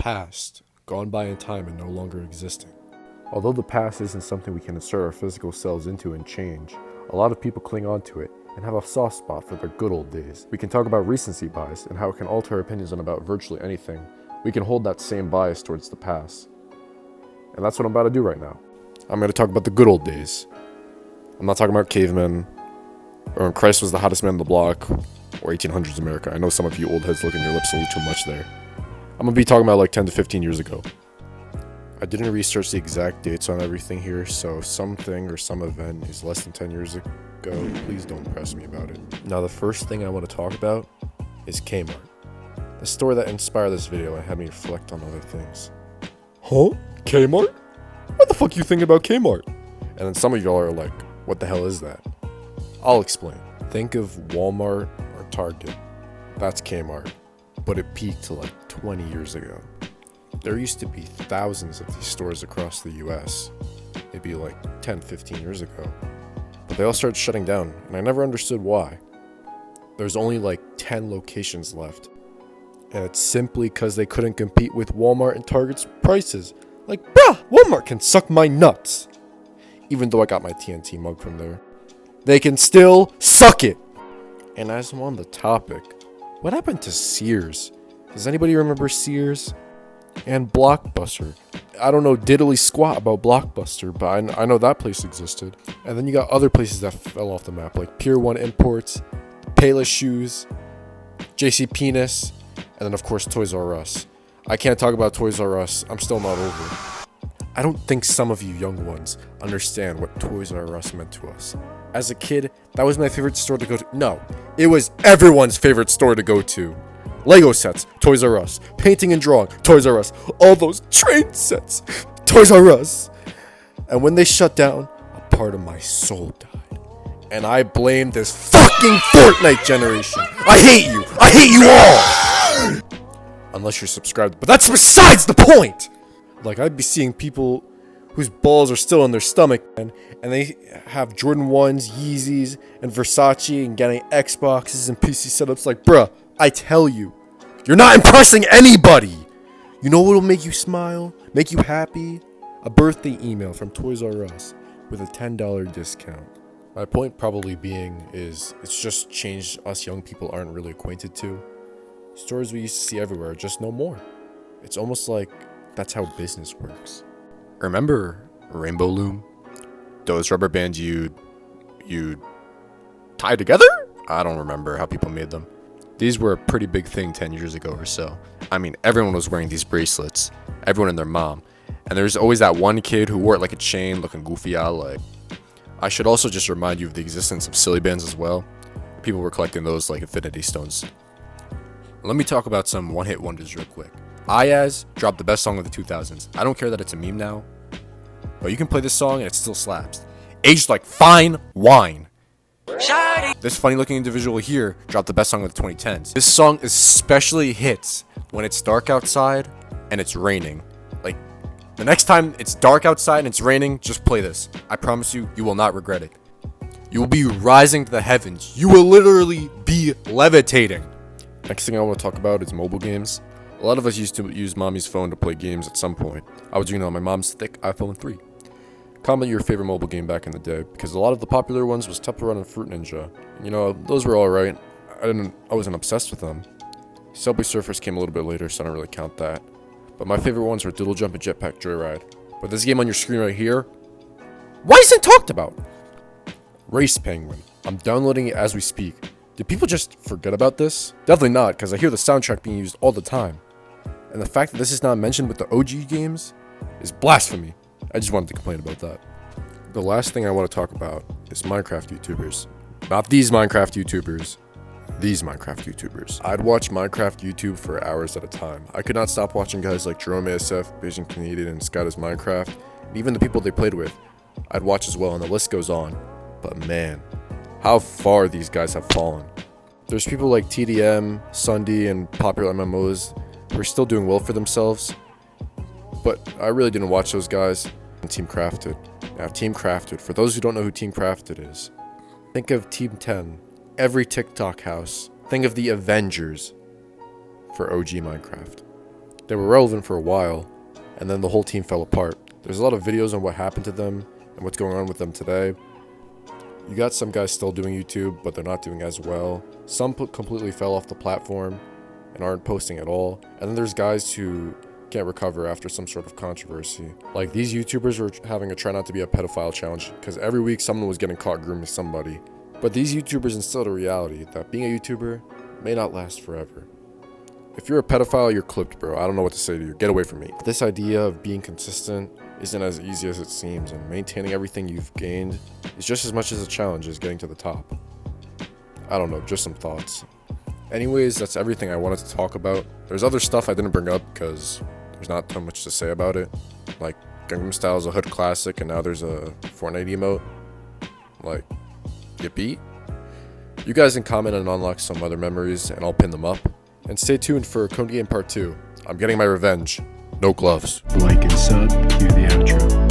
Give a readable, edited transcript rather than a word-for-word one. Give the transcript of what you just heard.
past, gone by in time and no longer existing. Although the past isn't something we can insert our physical selves into and change, a lot of people cling on to it and have a soft spot for their good old days. We can talk about recency bias and how it can alter our opinions on about virtually anything. We can hold that same bias towards the past. And that's what I'm about to do right now. I'm going to talk about the good old days. I'm not talking about cavemen, or when Christ was the hottest man on the block, or 1800s America. I know some of you old heads licking your lips a little too much there. I'm going to be talking about like 10 to 15 years ago. I didn't research the exact dates on everything here, so if something or some event is less than 10 years ago, please don't press me about it. Now the first thing I want to talk about is Kmart. The store that inspired this video and had me reflect on other things. Huh? Kmart? What the fuck you thinking about Kmart? And then some of y'all are like, what the hell is that? I'll explain. Think of Walmart or Target. That's Kmart. But it peaked to like 20 years ago. There used to be thousands of these stores across the US, maybe like 10, 15 years ago. But they all started shutting down, and I never understood why. There's only like 10 locations left. And it's simply because they couldn't compete with Walmart and Target's prices. Like, bruh, Walmart can suck my nuts. Even though I got my TNT mug from there. They can still suck it. And as I'm on the topic, what happened to Sears? Does anybody remember Sears? And Blockbuster. I don't know diddly squat about Blockbuster, but I know that place existed. And then you got other places that fell off the map, like Pier 1 Imports, Payless Shoes, JC Penis, and then of course Toys R Us. I can't talk about Toys R Us, I'm still not over it. I don't think some of you young ones understand what Toys R Us meant to us. As a kid, that was my favorite store to go to. No, it was everyone's favorite store to go to. Lego sets, Toys R Us. Painting and drawing, Toys R Us. All those train sets, Toys R Us. And when they shut down, a part of my soul died. And I blame this fucking Fortnite generation. I hate you. I hate you all. Unless you're subscribed. But that's besides the point. Like, I'd be seeing people whose balls are still in their stomach, and they have Jordan 1s, Yeezys, and Versace, and getting Xboxes and PC setups. Like, bruh, I tell you, you're not impressing anybody. You know what'll make you smile, make you happy? A birthday email from Toys R Us with a $10 discount. My point probably being is it's just changed us young people aren't really acquainted to. Stores we used to see everywhere, just no more. It's almost like that's how business works. Remember Rainbow Loom? Those rubber bands you'd tie together? I don't remember how people made them. These were a pretty big thing 10 years ago or so. I mean, everyone was wearing these bracelets. Everyone and their mom. And there's always that one kid who wore it like a chain, looking goofy out. Like, I should also just remind you of the existence of silly bands as well. People were collecting those like infinity stones. Let me talk about some one-hit wonders real quick. Ayaz dropped the best song of the 2000s. I don't care that it's a meme now, but you can play this song and it still slaps. Aged like fine wine. This funny looking individual here dropped the best song of the 2010s. This song especially hits when it's dark outside and it's raining. Like, the next time it's dark outside and it's raining, just play this. I promise you, you will not regret it. You will be rising to the heavens. You will literally be levitating. Next thing I want to talk about is mobile games. A lot of us used to use mommy's phone to play games at some point. I was doing it on my mom's thick iPhone 3. Comment your favorite mobile game back in the day, because a lot of the popular ones was Temple Run and Fruit Ninja. You know, those were alright. I wasn't obsessed with them. Subway Surfers came a little bit later, so I don't really count that. But my favorite ones were Doodle Jump and Jetpack Joyride. But this game on your screen right here, why isn't it talked about? Race Penguin. I'm downloading it as we speak. Did people just forget about this? Definitely not, because I hear the soundtrack being used all the time. And the fact that this is not mentioned with the OG games is blasphemy. I just wanted to complain about that. The last thing I want to talk about is Minecraft YouTubers. Not these Minecraft YouTubers. These Minecraft YouTubers. I'd watch Minecraft YouTube for hours at a time. I could not stop watching guys like Jerome ASF, Beijing Canadian, and Scott as Minecraft. And even the people they played with, I'd watch as well, and the list goes on. But man, how far these guys have fallen. There's people like TDM, Sunday, and popular MMOs who are still doing well for themselves. But I really didn't watch those guys. And Team Crafted. Now, Team Crafted, for those who don't know who Team Crafted is, think of Team 10, every TikTok house. Think of the Avengers for OG Minecraft. They were relevant for a while, and then the whole team fell apart. There's a lot of videos on what happened to them and what's going on with them today. You got some guys still doing YouTube, but they're not doing as well. Some completely fell off the platform and aren't posting at all. And then there's guys who can't recover after some sort of controversy. Like, these YouTubers were having a try not to be a pedophile challenge because every week someone was getting caught grooming somebody. But these YouTubers instilled a reality that being a YouTuber may not last forever. If you're a pedophile, you're clipped, bro. I don't know what to say to you. Get away from me. This idea of being consistent isn't as easy as it seems, and maintaining everything you've gained is just as much as a challenge as getting to the top. I don't know, just some thoughts. Anyways, that's everything I wanted to talk about. There's other stuff I didn't bring up because there's not too much to say about it. Like, Gangnam Style is a hood classic, and now there's a Fortnite emote. Like, yippee. You guys can comment and unlock some other memories, and I'll pin them up. And stay tuned for Code Game Part 2. I'm getting my revenge. No gloves. Like and sub, cue the outro.